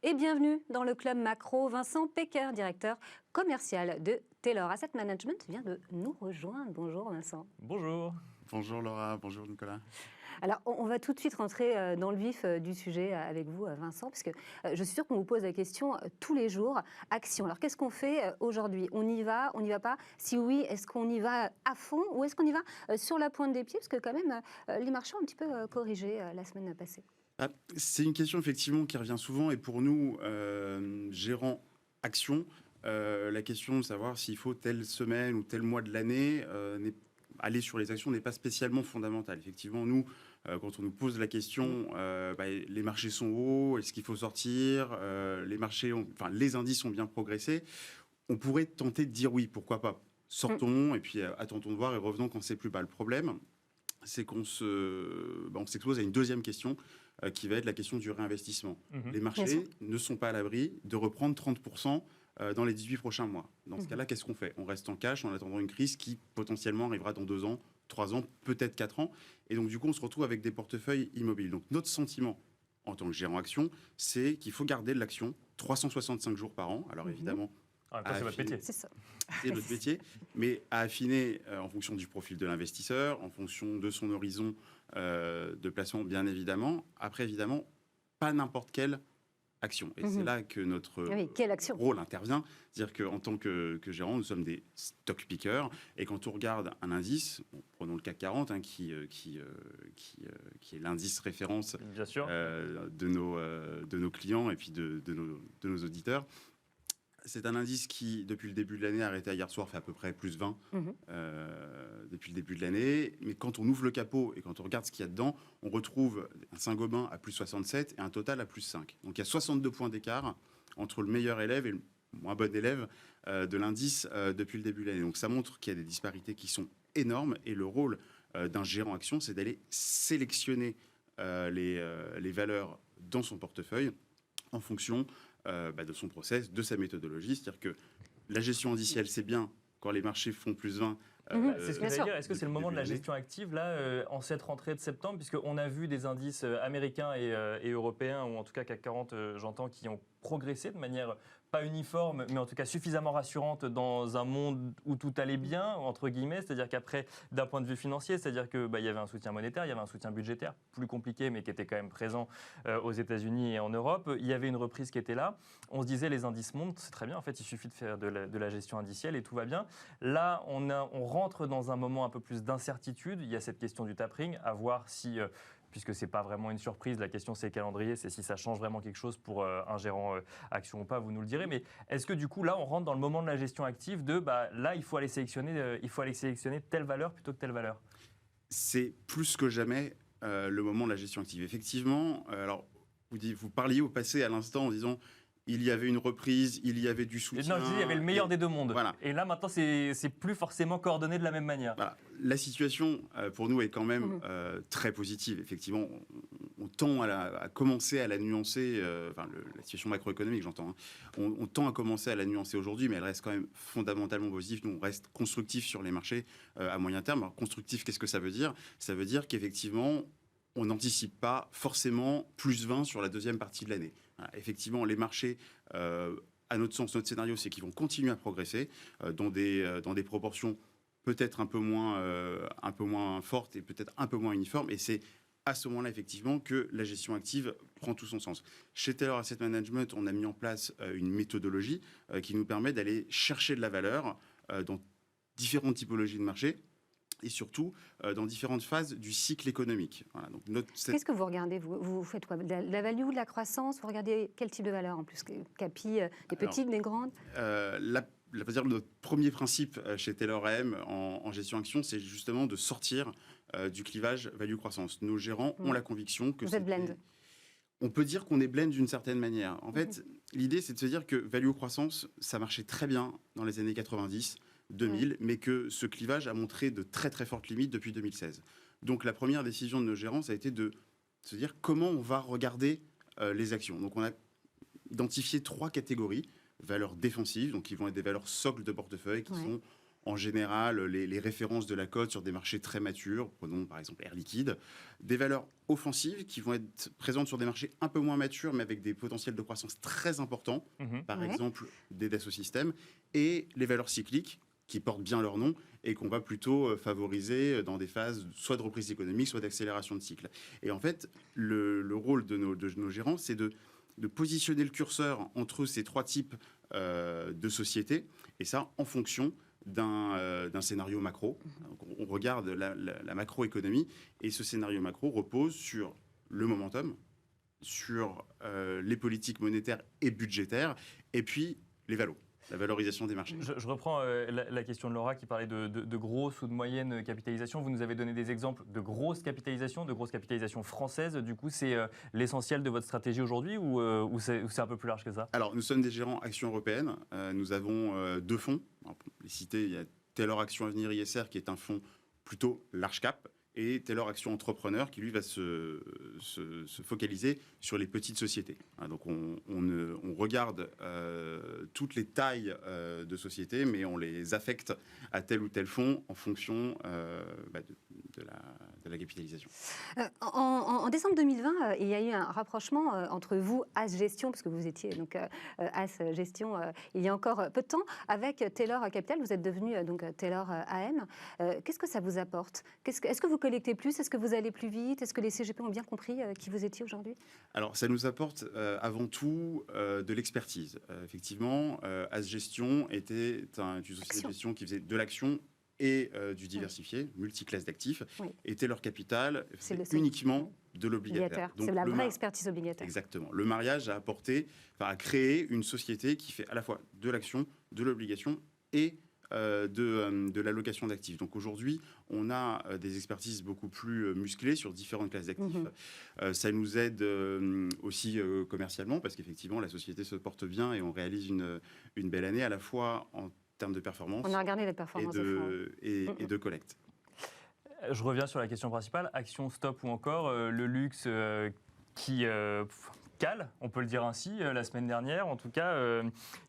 et bienvenue dans le club macro. Vincent Pecker, directeur commercial de Taylor Asset Management, vient de nous rejoindre. Bonjour Vincent. Bonjour. Bonjour Laura, bonjour Nicolas. Alors, on va tout de suite rentrer dans le vif du sujet avec vous, Vincent, parce que je suis sûre qu'on vous pose la question tous les jours. Action. Alors, qu'est-ce qu'on fait aujourd'hui? On y va pas? Si oui, est-ce qu'on y va à fond ou est-ce qu'on y va sur la pointe des pieds? Parce que quand même, les marchés ont un petit peu corrigé la semaine passée. C'est une question effectivement qui revient souvent et pour nous, gérants action, la question de savoir s'il faut telle semaine ou tel mois de l'année, aller sur les actions n'est pas spécialement fondamentale. Effectivement, nous, quand on nous pose la question, les marchés sont hauts, est-ce qu'il faut sortir, les indices ont bien progressé, on pourrait tenter de dire oui, pourquoi pas. Sortons et puis attendons de voir et revenons quand c'est plus bas. Le problème, c'est qu'on s'expose à une deuxième question qui va être la question du réinvestissement. Les marchés ne sont pas à l'abri de reprendre 30% dans les 18 prochains mois. Dans ce cas-là, qu'est-ce qu'on fait? On reste en cash en attendant une crise qui potentiellement arrivera dans 2 ans, 3 ans, peut-être 4 ans. Et donc du coup, on se retrouve avec des portefeuilles immobiles. Donc notre sentiment en tant que gérant action, c'est qu'il faut garder de l'action 365 jours par an. Alors évidemment, c'est votre métier. C'est ça. C'est notre métier, mais à affiner en fonction du profil de l'investisseur, en fonction de son horizon de placement, bien évidemment. Après, évidemment, pas n'importe quelle action. Et c'est là que notre rôle intervient. C'est-à-dire qu'en tant que gérant, nous sommes des stock pickers. Et quand on regarde un indice, prenons le CAC 40, qui est l'indice référence de nos clients et puis de nos auditeurs, c'est un indice qui, depuis le début de l'année, arrêté hier soir, fait à peu près plus 20 depuis le début de l'année. Mais quand on ouvre le capot et quand on regarde ce qu'il y a dedans, on retrouve un Saint-Gobain à plus 67 et un Total à plus 5. Donc il y a 62 points d'écart entre le meilleur élève et le moins bon élève de l'indice depuis le début de l'année. Donc ça montre qu'il y a des disparités qui sont énormes. Et le rôle d'un gérant action, c'est d'aller sélectionner les valeurs dans son portefeuille en fonction de son process, de sa méthodologie. C'est-à-dire que la gestion indicielle, c'est bien quand les marchés font plus 20. C'est ce que j'allais dire. Est-ce que c'est le moment de la gestion active, là, en cette rentrée de septembre, puisqu'on a vu des indices américains et européens, ou en tout cas CAC 40, j'entends, qui ont progressé de manière pas uniforme, mais en tout cas suffisamment rassurante dans un monde où tout allait bien, entre guillemets, c'est-à-dire qu'après, d'un point de vue financier, c'est-à-dire qu'il y avait un soutien monétaire, il y avait un soutien budgétaire, plus compliqué, mais qui était quand même présent aux États-Unis et en Europe. Il y avait une reprise qui était là. On se disait, les indices montent, c'est très bien, en fait, il suffit de faire de la gestion indicielle et tout va bien. Là, on rentre dans un moment un peu plus d'incertitude. Il y a cette question du tapering, à voir si... puisque ce n'est pas vraiment une surprise, la question c'est calendrier, c'est si ça change vraiment quelque chose pour un gérant action ou pas, vous nous le direz. Mais est-ce que du coup, là, on rentre dans le moment de la gestion active de, là, il faut aller sélectionner telle valeur plutôt que telle valeur? C'est plus que jamais le moment de la gestion active. Effectivement, alors, vous parliez au passé à l'instant en disant... Il y avait une reprise, il y avait du soutien. Non, je disais, il y avait le meilleur des deux mondes. Voilà. Et là, maintenant, c'est plus forcément coordonné de la même manière. Voilà. La situation, pour nous, est quand même très positive. Effectivement, on tend à commencer à la nuancer, la situation macroéconomique, j'entends. On tend à commencer à la nuancer aujourd'hui, mais elle reste quand même fondamentalement positive. Nous, on reste constructif sur les marchés à moyen terme. Alors, constructif, qu'est-ce que ça veut dire? Ça veut dire qu'effectivement, on n'anticipe pas forcément plus 20 sur la deuxième partie de l'année. Voilà, effectivement, les marchés, à notre sens, notre scénario, c'est qu'ils vont continuer à progresser dans des proportions peut-être un peu moins fortes et peut-être un peu moins uniformes. Et c'est à ce moment-là, effectivement, que la gestion active prend tout son sens. Chez Taylor Asset Management, on a mis en place une méthodologie qui nous permet d'aller chercher de la valeur dans différentes typologies de marchés, et surtout dans différentes phases du cycle économique. Voilà, donc qu'est-ce que vous regardez? Vous faites quoi? De la value, de la croissance? Vous regardez quel type de valeur en plus? Capi, des petites, des grandes? Notre premier principe chez Taylor AM en gestion action, c'est justement de sortir du clivage value-croissance. Nos gérants ont la conviction que... Vous êtes blend? On peut dire qu'on est blend d'une certaine manière. En fait, l'idée, c'est de se dire que value-croissance, ça marchait très bien dans les années 90, 2000, mais que ce clivage a montré de très très fortes limites depuis 2016. Donc la première décision de nos gérants, ça a été de se dire comment on va regarder les actions. Donc on a identifié 3 catégories. Valeurs défensives, donc qui vont être des valeurs socles de portefeuille, qui sont en général les références de la cote sur des marchés très matures, prenons par exemple Air Liquide, des valeurs offensives qui vont être présentes sur des marchés un peu moins matures, mais avec des potentiels de croissance très importants, par exemple des Dassault Systèmes, et les valeurs cycliques, qui portent bien leur nom et qu'on va plutôt favoriser dans des phases soit de reprise économique, soit d'accélération de cycle. Et en fait, le rôle de nos gérants, c'est de positionner le curseur entre ces trois types de sociétés, et ça en fonction d'un scénario macro. Donc on regarde la macroéconomie, et ce scénario macro repose sur le momentum, sur les politiques monétaires et budgétaires, et puis les valos. La valorisation des marchés. Je reprends la question de Laura qui parlait de grosse ou de moyenne capitalisation. Vous nous avez donné des exemples de grosses capitalisations françaises. Du coup, c'est l'essentiel de votre stratégie aujourd'hui ou c'est un peu plus large que ça? Alors, nous sommes des gérants actions européennes. Nous avons deux fonds. Alors, pour les citer, il y a Taylor Action Avenir ISR qui est un fonds plutôt large cap, et Taylor Action Entrepreneur qui, lui, va se focaliser sur les petites sociétés. Donc, on regarde toutes les tailles de sociétés, mais on les affecte à tel ou tel fonds en fonction de la capitalisation. En décembre 2020, il y a eu un rapprochement entre vous, As Gestion, parce que vous étiez donc As Gestion il y a encore peu de temps, avec Taylor Capital. Vous êtes devenu donc Taylor AM. Qu'est-ce que ça vous apporte? Est-ce que vous collectez plus? Est-ce que vous allez plus vite? Est-ce que les CGP ont bien compris qui vous étiez aujourd'hui? Alors, ça nous apporte avant tout de l'expertise. Effectivement, As Gestion était une société de gestion qui faisait de l'action et du diversifié, multiclasse d'actifs, et Taylor Capital c'est uniquement de l'obligataire. C'est la vraie expertise obligataire. Exactement. Le mariage a créé une société qui fait à la fois de l'action, de l'obligation et de l'allocation d'actifs. Donc aujourd'hui, on a des expertises beaucoup plus musclées sur différentes classes d'actifs. Ça nous aide aussi commercialement, parce qu'effectivement, la société se porte bien et on réalise une belle année, à la fois en termes de performance. On a regardé les performances et de collecte. Je reviens sur la question principale, action, stop ou encore le luxe qui cale, on peut le dire ainsi, la semaine dernière, en tout cas,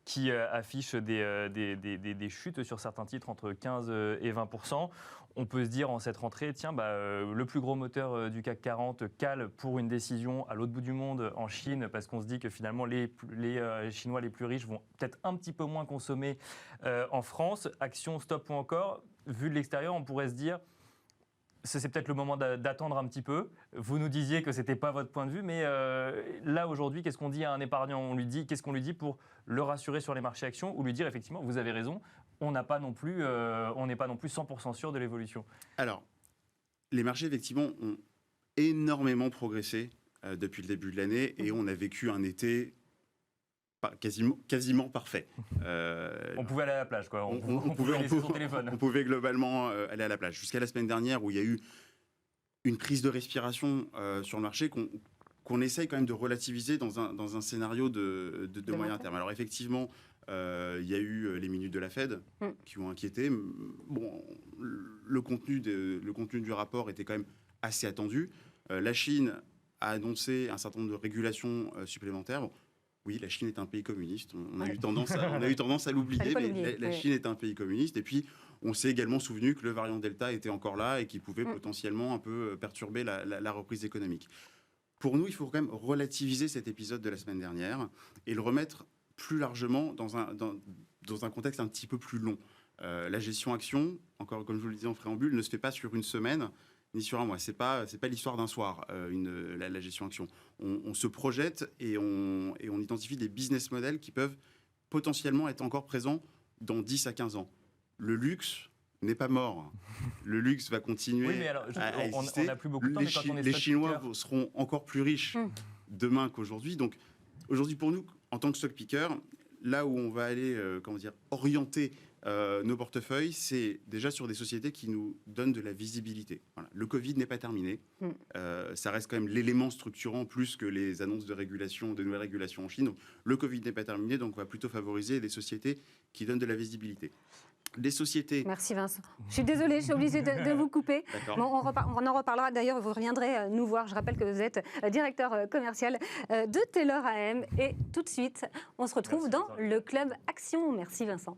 qui affiche des chutes sur certains titres entre 15 et 20%. On peut se dire en cette rentrée, tiens, le plus gros moteur du CAC 40 cale pour une décision à l'autre bout du monde, en Chine, parce qu'on se dit que finalement les Chinois les plus riches vont peut-être un petit peu moins consommer en France. Action, stop ou encore, vu de l'extérieur, on pourrait se dire, c'est peut-être le moment d'attendre un petit peu. Vous nous disiez que ce n'était pas votre point de vue, mais là, aujourd'hui, qu'est-ce qu'on dit à un épargnant? Qu'est-ce qu'on lui dit pour le rassurer sur les marchés actions, ou lui dire, effectivement, vous avez raison, on n'est pas non plus 100% sûr de l'évolution? Alors, les marchés, effectivement, ont énormément progressé depuis le début de l'année, et on a vécu un été quasiment parfait. On pouvait aller à la plage, quoi. On pouvait laisser son téléphone. On pouvait globalement aller à la plage. Jusqu'à la semaine dernière, où il y a eu une prise de respiration sur le marché qu'on essaye quand même de relativiser dans un scénario de moyen terme. Alors effectivement, il y a eu les minutes de la Fed qui ont inquiété. Bon, le contenu du rapport était quand même assez attendu. La Chine a annoncé un certain nombre de régulations supplémentaires. Bon, oui, la Chine est un pays communiste. On a eu tendance à l'oublier, mais la Chine est un pays communiste. Et puis, on s'est également souvenu que le variant Delta était encore là et qui pouvait potentiellement un peu perturber la reprise économique. Pour nous, il faut quand même relativiser cet épisode de la semaine dernière et le remettre plus largement dans un contexte un petit peu plus long. La gestion action, encore comme je vous le disais en préambule, ne se fait pas sur une semaine ni sur un mois. C'est pas l'histoire d'un soir, la gestion action. On se projette et on identifie des business models qui peuvent potentiellement être encore présents dans 10 à 15 ans. Le luxe n'est pas mort. Le luxe va continuer à exister. On n'a plus beaucoup de temps, mais quand on est les Chinois seront encore plus riches demain qu'aujourd'hui. Donc, aujourd'hui, pour nous, en tant que stock picker, là où on va aller orienter nos portefeuilles, c'est déjà sur des sociétés qui nous donnent de la visibilité. Voilà. Le Covid n'est pas terminé. Ça reste quand même l'élément structurant plus que les annonces de nouvelles régulations en Chine. Donc, le Covid n'est pas terminé, donc on va plutôt favoriser des sociétés qui donnent de la visibilité. Des sociétés... Merci Vincent. Je suis désolée, je suis obligée de vous couper. Bon, on en reparlera d'ailleurs, vous reviendrez nous voir. Je rappelle que vous êtes directeur commercial de Taylor AM. Et tout de suite, on se retrouve dans le Club Action. Merci Vincent.